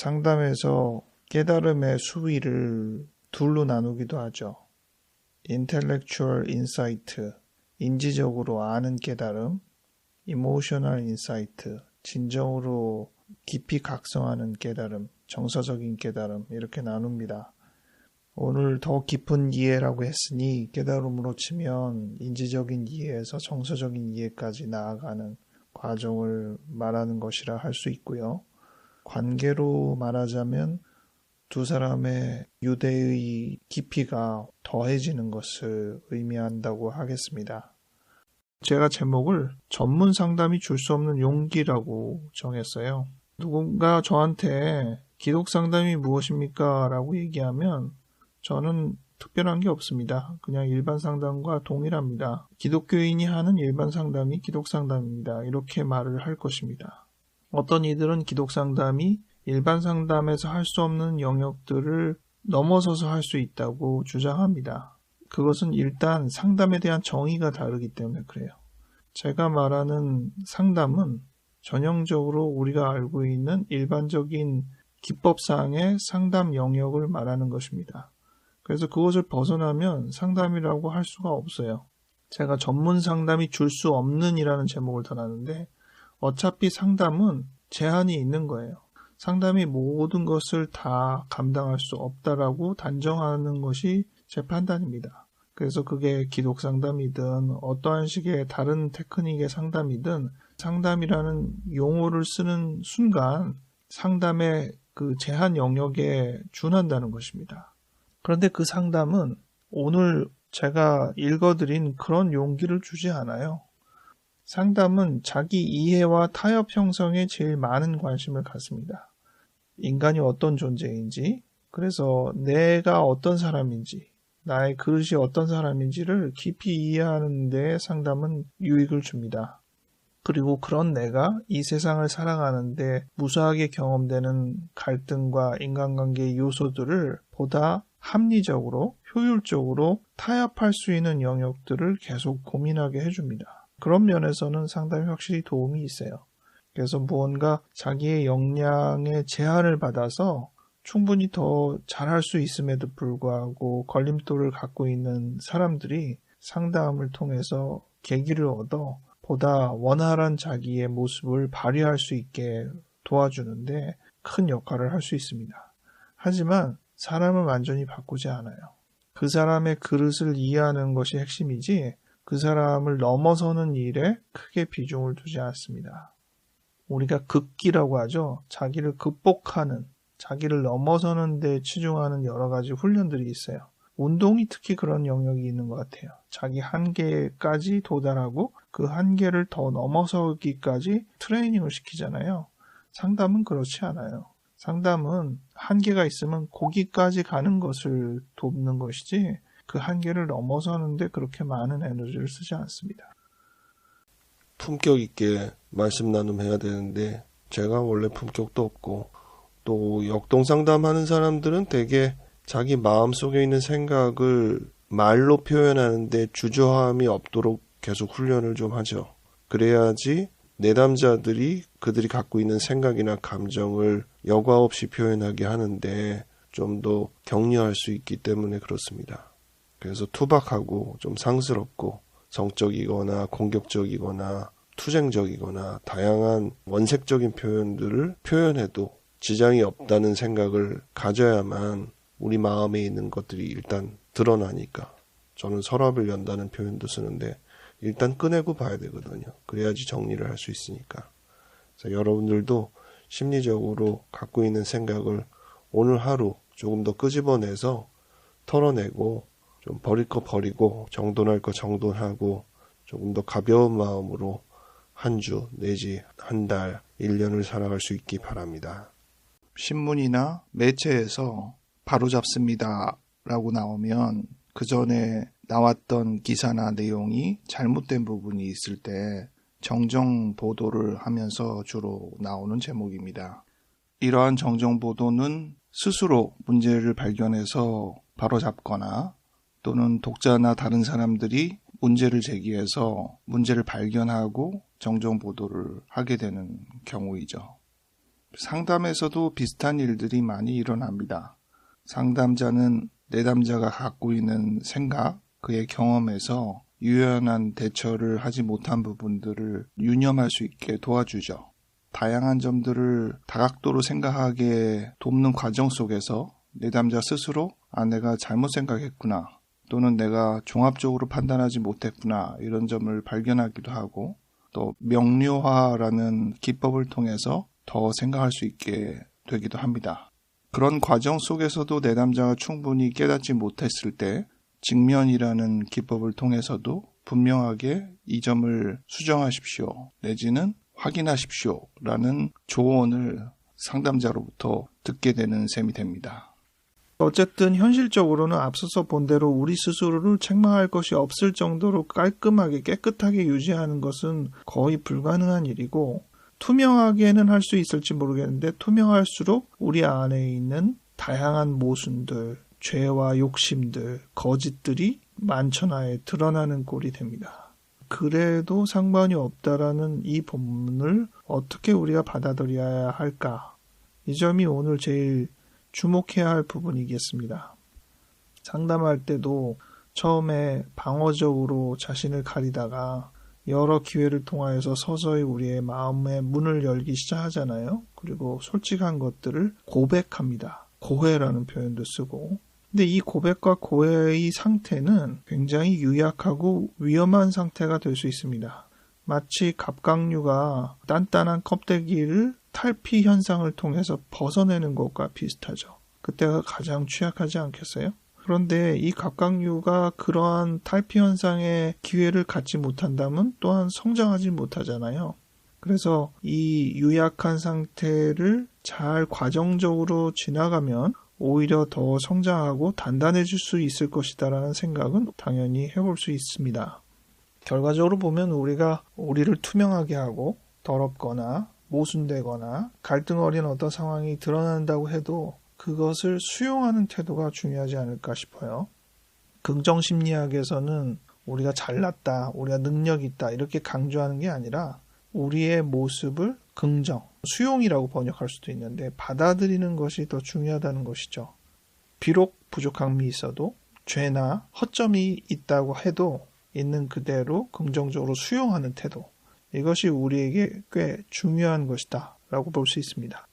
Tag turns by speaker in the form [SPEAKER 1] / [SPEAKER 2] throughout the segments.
[SPEAKER 1] 상담에서 깨달음의 수위를 둘로 나누기도 하죠. intellectual insight, 인지적으로 아는 깨달음, emotional insight, 진정으로 깊이 각성하는 깨달음, 정서적인 깨달음 이렇게 나눕니다. 오늘 더 깊은 이해라고 했으니 깨달음으로 치면 인지적인 이해에서 정서적인 이해까지 나아가는 과정을 말하는 것이라 할 수 있고요. 관계로 말하자면 두 사람의 유대의 깊이가 더해지는 것을 의미한다고 하겠습니다. 제가 제목을 전문 상담이 줄 수 없는 용기라고 정했어요. 누군가 저한테 기독 상담이 무엇입니까? 라고 얘기하면 저는 특별한 게 없습니다. 그냥 일반 상담과 동일합니다. 기독교인이 하는 일반 상담이 기독 상담입니다. 이렇게 말을 할 것입니다. 어떤 이들은 기독 상담이 일반 상담에서 할 수 없는 영역들을 넘어서서 할 수 있다고 주장합니다. 그것은 일단 상담에 대한 정의가 다르기 때문에 그래요. 제가 말하는 상담은 전형적으로 우리가 알고 있는 일반적인 기법상의 상담 영역을 말하는 것입니다. 그래서 그것을 벗어나면 상담이라고 할 수가 없어요. 제가 전문 상담이 줄 수 없는 이라는 제목을 달았는데 어차피 상담은 제한이 있는 거예요. 상담이 모든 것을 다 감당할 수 없다라고 단정하는 것이 제 판단입니다. 그래서 그게 기독 상담이든 어떠한 식의 다른 테크닉의 상담이든 상담이라는 용어를 쓰는 순간 상담의 그 제한 영역에 준한다는 것입니다. 그런데 그 상담은 오늘 제가 읽어드린 그런 용기를 주지 않아요. 상담은 자기 이해와 타협 형성에 제일 많은 관심을 갖습니다. 인간이 어떤 존재인지, 그래서 내가 어떤 사람인지, 나의 그릇이 어떤 사람인지를 깊이 이해하는 데 상담은 유익을 줍니다. 그리고 그런 내가 이 세상을 살아가는데 무수하게 경험되는 갈등과 인간관계의 요소들을 보다 합리적으로, 효율적으로 타협할 수 있는 영역들을 계속 고민하게 해줍니다. 그런 면에서는 상당히 확실히 도움이 있어요. 그래서 무언가 자기의 역량의 제한을 받아서 충분히 더 잘할 수 있음에도 불구하고 걸림돌을 갖고 있는 사람들이 상담을 통해서 계기를 얻어 보다 원활한 자기의 모습을 발휘할 수 있게 도와주는데 큰 역할을 할 수 있습니다. 하지만 사람을 완전히 바꾸지 않아요. 그 사람의 그릇을 이해하는 것이 핵심이지 그 사람을 넘어서는 일에 크게 비중을 두지 않습니다. 우리가 극기라고 하죠. 자기를 극복하는, 자기를 넘어서는 데 치중하는 여러 가지 훈련들이 있어요. 운동이 특히 그런 영역이 있는 것 같아요. 자기 한계까지 도달하고 그 한계를 더 넘어서기까지 트레이닝을 시키잖아요. 상담은 그렇지 않아요. 상담은 한계가 있으면 거기까지 가는 것을 돕는 것이지 그 한계를 넘어서는데 그렇게 많은 에너지를 쓰지 않습니다.
[SPEAKER 2] 품격 있게 말씀 나눔해야 되는데 제가 원래 품격도 없고 또 역동상담하는 사람들은 되게 자기 마음속에 있는 생각을 말로 표현하는데 주저함이 없도록 계속 훈련을 좀 하죠. 그래야지 내담자들이 그들이 갖고 있는 생각이나 감정을 여과 없이 표현하게 하는데 좀 더 격려할 수 있기 때문에 그렇습니다. 그래서 투박하고 좀 상스럽고 정적이거나 공격적이거나 투쟁적이거나 다양한 원색적인 표현들을 표현해도 지장이 없다는 생각을 가져야만 우리 마음에 있는 것들이 일단 드러나니까 저는 서랍을 연다는 표현도 쓰는데 일단 꺼내고 봐야 되거든요. 그래야지 정리를 할 수 있으니까. 그래서 여러분들도 심리적으로 갖고 있는 생각을 오늘 하루 조금 더 끄집어내서 털어내고 좀 버릴 거 버리고 정돈할 거 정돈하고 조금 더 가벼운 마음으로 한 주 내지 한 달, 1년을 살아갈 수 있기 바랍니다.
[SPEAKER 1] 신문이나 매체에서 바로잡습니다 라고 나오면 그 전에 나왔던 기사나 내용이 잘못된 부분이 있을 때 정정 보도를 하면서 주로 나오는 제목입니다. 이러한 정정 보도는 스스로 문제를 발견해서 바로잡거나 또는 독자나 다른 사람들이 문제를 제기해서 문제를 발견하고 정정 보도를 하게 되는 경우이죠. 상담에서도 비슷한 일들이 많이 일어납니다. 상담자는 내담자가 갖고 있는 생각, 그의 경험에서 유연한 대처를 하지 못한 부분들을 유념할 수 있게 도와주죠. 다양한 점들을 다각도로 생각하게 돕는 과정 속에서 내담자 스스로 내가 잘못 생각했구나, 또는 내가 종합적으로 판단하지 못했구나, 이런 점을 발견하기도 하고, 또 명료화라는 기법을 통해서 더 생각할 수 있게 되기도 합니다. 그런 과정 속에서도 내담자가 충분히 깨닫지 못했을 때 직면이라는 기법을 통해서도 분명하게 이 점을 수정하십시오, 내지는 확인하십시오 라는 조언을 상담자로부터 듣게 되는 셈이 됩니다. 어쨌든 현실적으로는 앞서서 본 대로 우리 스스로를 책망할 것이 없을 정도로 깔끔하게 깨끗하게 유지하는 것은 거의 불가능한 일이고, 투명하게는 할 수 있을지 모르겠는데 투명할수록 우리 안에 있는 다양한 모순들, 죄와 욕심들, 거짓들이 만천하에 드러나는 꼴이 됩니다. 그래도 상관이 없다라는 이 본문을 어떻게 우리가 받아들여야 할까? 이 점이 오늘 제일 주목해야 할 부분이겠습니다. 상담할 때도 처음에 방어적으로 자신을 가리다가 여러 기회를 통하여서 서서히 우리의 마음의 문을 열기 시작하잖아요. 그리고 솔직한 것들을 고백합니다. 고해라는 표현도 쓰고. 근데 이 고백과 고해의 상태는 굉장히 유약하고 위험한 상태가 될 수 있습니다. 마치 갑각류가 단단한 껍데기를 탈피 현상을 통해서 벗어내는 것과 비슷하죠. 그때가 가장 취약하지 않겠어요? 그런데 이 갑각류가 그러한 탈피 현상의 기회를 갖지 못한다면 또한 성장하지 못하잖아요. 그래서 이 유약한 상태를 잘 과정적으로 지나가면 오히려 더 성장하고 단단해질 수 있을 것이다라는 생각은 당연히 해볼 수 있습니다. 결과적으로 보면 우리가 우리를 투명하게 하고 더럽거나 모순되거나 갈등 어린 어떤 상황이 드러난다고 해도 그것을 수용하는 태도가 중요하지 않을까 싶어요. 긍정심리학에서는 우리가 잘났다, 우리가 능력 있다 이렇게 강조하는 게 아니라 우리의 모습을 긍정, 수용이라고 번역할 수도 있는데 받아들이는 것이 더 중요하다는 것이죠. 비록 부족함이 있어도 죄나 허점이 있다고 해도 있는 그대로 긍정적으로 수용하는 태도, 이것이 우리에게 꽤 중요한 것이다 라고 볼 수 있습니다.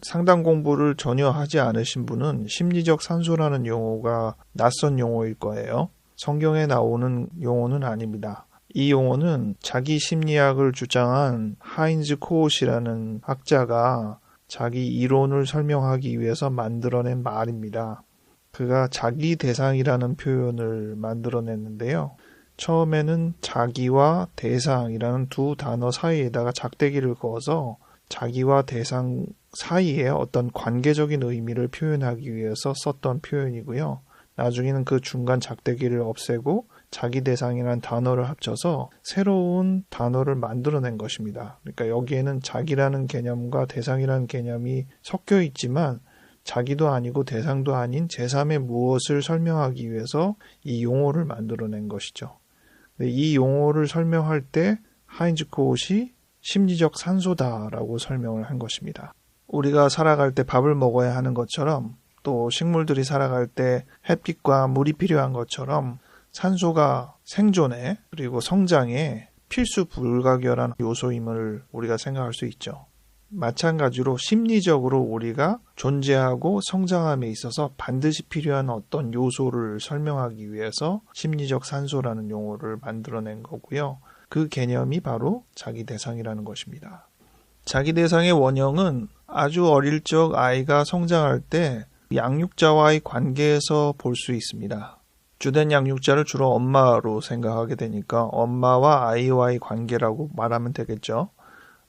[SPEAKER 1] 상담 공부를 전혀 하지 않으신 분은 심리적 산소라는 용어가 낯선 용어일 거예요. 성경에 나오는 용어는 아닙니다. 이 용어는 자기 심리학을 주장한 하인즈 코옷이라는 학자가 자기 이론을 설명하기 위해서 만들어낸 말입니다. 그가 자기 대상이라는 표현을 만들어냈는데요. 처음에는 자기와 대상이라는 두 단어 사이에다가 작대기를 그어서 자기와 대상 사이에 어떤 관계적인 의미를 표현하기 위해서 썼던 표현이고요. 나중에는 그 중간 작대기를 없애고 자기 대상이라는 단어를 합쳐서 새로운 단어를 만들어낸 것입니다. 그러니까 여기에는 자기라는 개념과 대상이라는 개념이 섞여 있지만 자기도 아니고 대상도 아닌 제3의 무엇을 설명하기 위해서 이 용어를 만들어낸 것이죠. 이 용어를 설명할 때 하인즈 코옷이 심리적 산소다라고 설명을 한 것입니다. 우리가 살아갈 때 밥을 먹어야 하는 것처럼 또 식물들이 살아갈 때 햇빛과 물이 필요한 것처럼 산소가 생존에 그리고 성장에 필수 불가결한 요소임을 우리가 생각할 수 있죠. 마찬가지로 심리적으로 우리가 존재하고 성장함에 있어서 반드시 필요한 어떤 요소를 설명하기 위해서 심리적 산소라는 용어를 만들어낸 거고요. 그 개념이 바로 자기 대상이라는 것입니다. 자기 대상의 원형은 아주 어릴 적 아이가 성장할 때 양육자와의 관계에서 볼 수 있습니다. 주된 양육자를 주로 엄마로 생각하게 되니까 엄마와 아이와의 관계라고 말하면 되겠죠.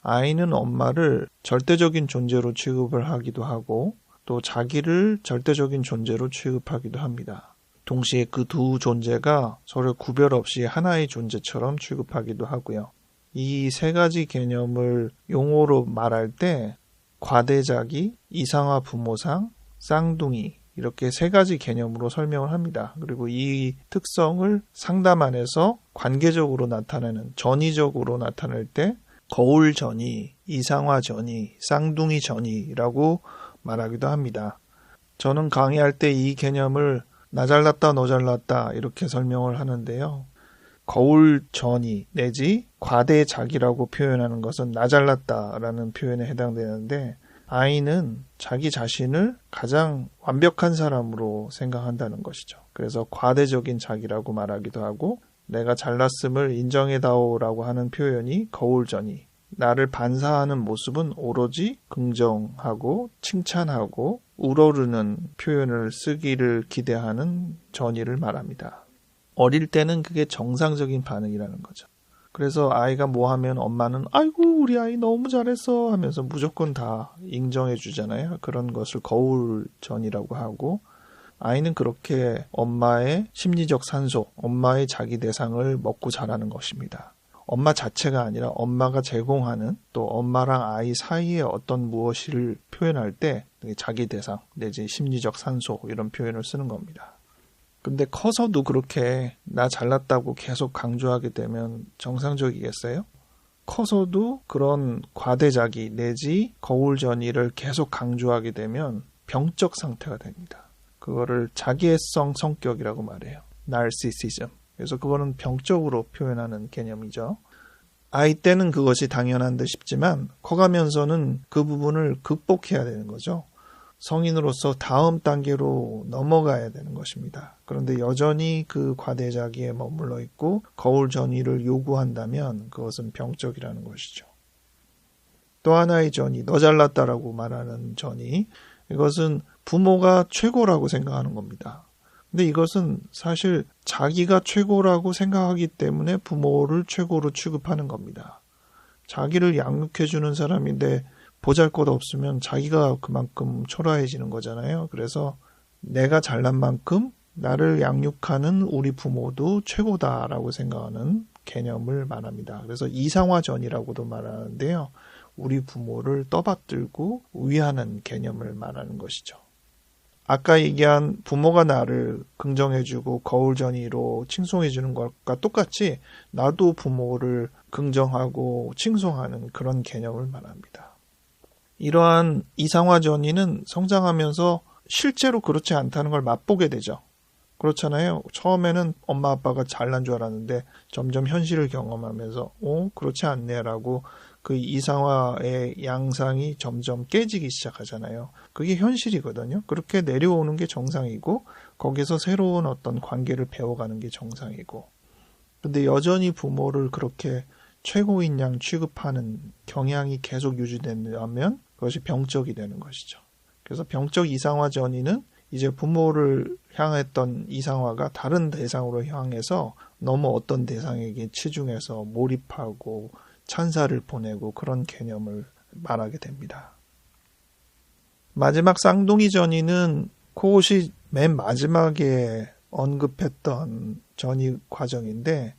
[SPEAKER 1] 아이는 엄마를 절대적인 존재로 취급을 하기도 하고 또 자기를 절대적인 존재로 취급하기도 합니다. 동시에 그 두 존재가 서로 구별 없이 하나의 존재처럼 취급하기도 하고요. 이 세 가지 개념을 용어로 말할 때 과대자기, 이상화 부모상, 쌍둥이 이렇게 세 가지 개념으로 설명을 합니다. 그리고 이 특성을 상담 안에서 관계적으로 나타내는, 전위적으로 나타낼 때 거울전이, 이상화전이, 쌍둥이전이라고 말하기도 합니다. 저는 강의할 때 이 개념을 나 잘났다 너 잘났다 이렇게 설명을 하는데요. 거울전이 내지 과대자기라고 표현하는 것은 나 잘났다라는 표현에 해당되는데, 아이는 자기 자신을 가장 완벽한 사람으로 생각한다는 것이죠. 그래서 과대적인 자기라고 말하기도 하고, 내가 잘났음을 인정해다오라고 하는 표현이 거울전이, 나를 반사하는 모습은 오로지 긍정하고 칭찬하고 우러르는 표현을 쓰기를 기대하는 전이를 말합니다. 어릴 때는 그게 정상적인 반응이라는 거죠. 그래서 아이가 뭐 하면 엄마는 아이고 우리 아이 너무 잘했어 하면서 무조건 다 인정해 주잖아요. 그런 것을 거울전이라고 하고, 아이는 그렇게 엄마의 심리적 산소, 엄마의 자기 대상을 먹고 자라는 것입니다. 엄마 자체가 아니라 엄마가 제공하는, 또 엄마랑 아이 사이에 어떤 무엇을 표현할 때 자기 대상 내지 심리적 산소 이런 표현을 쓰는 겁니다. 근데 커서도 그렇게 나 잘났다고 계속 강조하게 되면 정상적이겠어요? 커서도 그런 과대자기 내지 거울전이를 계속 강조하게 되면 병적 상태가 됩니다. 그거를 자기애성 성격이라고 말해요. 나르시시즘. 그래서 그거는 병적으로 표현하는 개념이죠. 아이 때는 그것이 당연한 듯 싶지만 커가면서는 그 부분을 극복해야 되는 거죠. 성인으로서 다음 단계로 넘어가야 되는 것입니다. 그런데 여전히 그 과대자기에 머물러 있고 거울전이를 요구한다면 그것은 병적이라는 것이죠. 또 하나의 전이, 너 잘났다라고 말하는 전이, 이것은 부모가 최고라고 생각하는 겁니다. 근데 이것은 사실 자기가 최고라고 생각하기 때문에 부모를 최고로 취급하는 겁니다. 자기를 양육해주는 사람인데 보잘것 없으면 자기가 그만큼 초라해지는 거잖아요. 그래서 내가 잘난 만큼 나를 양육하는 우리 부모도 최고다라고 생각하는 개념을 말합니다. 그래서 이상화전이라고도 말하는데요. 우리 부모를 떠받들고 위하는 개념을 말하는 것이죠. 아까 얘기한 부모가 나를 긍정해주고 거울전이로 칭송해주는 것과 똑같이 나도 부모를 긍정하고 칭송하는 그런 개념을 말합니다. 이러한 이상화전이는 성장하면서 실제로 그렇지 않다는 걸 맛보게 되죠. 그렇잖아요. 처음에는 엄마 아빠가 잘난 줄 알았는데 점점 현실을 경험하면서 그렇지 않네라고 그 이상화의 양상이 점점 깨지기 시작하잖아요. 그게 현실이거든요. 그렇게 내려오는 게 정상이고 거기서 새로운 어떤 관계를 배워가는 게 정상이고, 근데 여전히 부모를 그렇게 최고인 양 취급하는 경향이 계속 유지된다면 그것이 병적이 되는 것이죠. 그래서 병적 이상화 전이는 이제 부모를 향했던 이상화가 다른 대상으로 향해서 너무 어떤 대상에게 치중해서 몰입하고 찬사를 보내고 그런 개념을 말하게 됩니다. 마지막 쌍둥이 전이는 그것이 맨 마지막에 언급했던 전이 과정인데,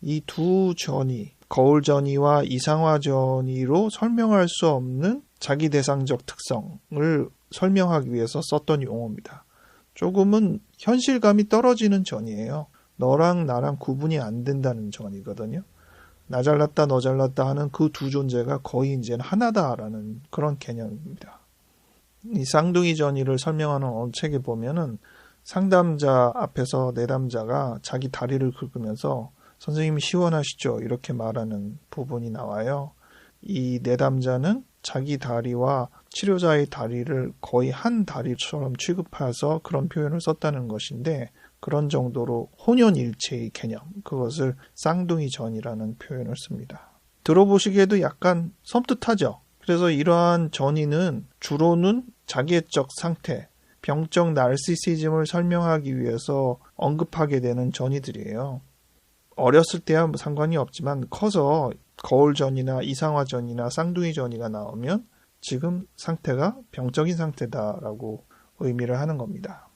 [SPEAKER 1] 이 두 전이 거울 전이와 이상화 전이로 설명할 수 없는 자기 대상적 특성을 설명하기 위해서 썼던 용어입니다. 조금은 현실감이 떨어지는 전이에요. 너랑 나랑 구분이 안 된다는 전이거든요. 나 잘났다 너 잘났다 하는 그 두 존재가 거의 이제는 하나다라는 그런 개념입니다. 이 쌍둥이 전이를 설명하는 어느 책에 보면은 상담자 앞에서 내담자가 자기 다리를 긁으면서 선생님이 시원하시죠? 이렇게 말하는 부분이 나와요. 이 내담자는 자기 다리와 치료자의 다리를 거의 한 다리처럼 취급해서 그런 표현을 썼다는 것인데, 그런 정도로 혼연일체의 개념, 그것을 쌍둥이 전이라는 표현을 씁니다. 들어보시기에도 약간 섬뜩하죠? 그래서 이러한 전이는 주로는 자기애적 상태, 병적 나르시시즘을 설명하기 위해서 언급하게 되는 전이들이에요. 어렸을 때야 상관이 없지만 커서 거울전이나 이상화전이나 쌍둥이 전이가 나오면 지금 상태가 병적인 상태다라고 의미를 하는 겁니다.